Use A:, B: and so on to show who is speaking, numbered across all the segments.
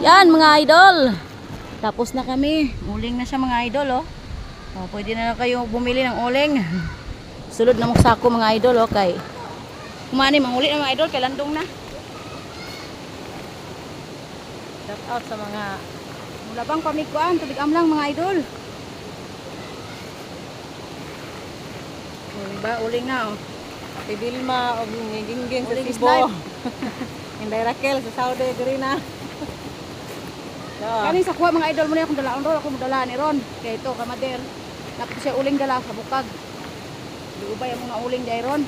A: Yan mga idol. Tapos na kami. Uling na siya mga idol, oh. Oh, pwede na kayo bumili ng uling. Sulod na mong sako mga idol, okay. Kumani manguli na mga idol kay landong na. Shout out sa mga mulabang pamigkuan, tubig amlang mga idol. Ba uling na, oh.
B: Ate Vilma og gingging sa
A: Uling
B: Cebu.
A: snipe.
B: Inday Raquel sa Saudi diri na.
A: Kani sa kuha mga idol mo na akong dalaon ron, ako mo dala ni Ron. Kaya ito kamader. Napos siya uling dala sa bukag. Di ubay ang mga uling di Ron.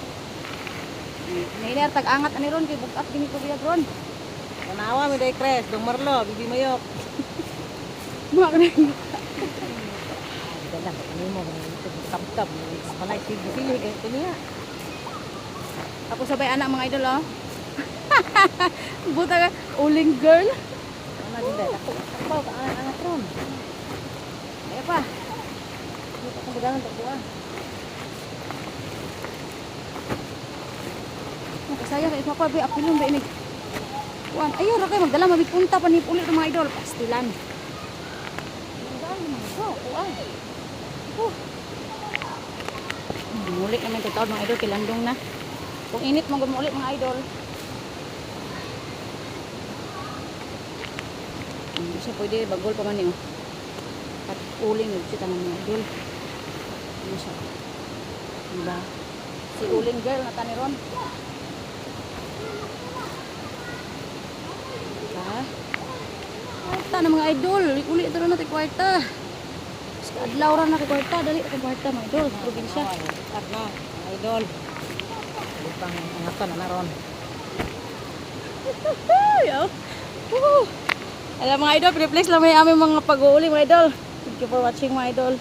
A: Nailer tag-angat ani Ron kay bugat gini ko biyag Ron.
B: Tanawa mi day Cres, Dong Marlo, Bibi Mayok.
A: Mga kanay.
B: Dala ko mo kaptab manay sili kay kaniya.
A: Ako sabay anak mga idol, oh. Buta ka, uling girl.
B: Ana din day ako. Ako ka anak ron.
A: Kaya pa.
B: Dito ko dagan to kuha.
A: Saya kay papa be apilon ba ini. Kuan, ayo ra kay magdala mabigpunta pa ni ulit mga idol, pastilan. Kuan. Mulik naman ito taon mga idol, kilandong na. Kung init mo gumulit mga idol. Hindi siya pwede bagol pa man yun. At uling yun siya tanong mga idol. Ano siya? Diba? Si uling girl na taniron. Kwarta na mga idol. Uli ito na natin kwarta. Adlaw ra na kay kwarta. Dali ito kwarta mga idol. Probinsya.
B: Kat na, idol. Lipang angatan na ron.
A: Alam mga idol, please lang may aming mga pag-uuli mga idol. Thank you for watching mga idol.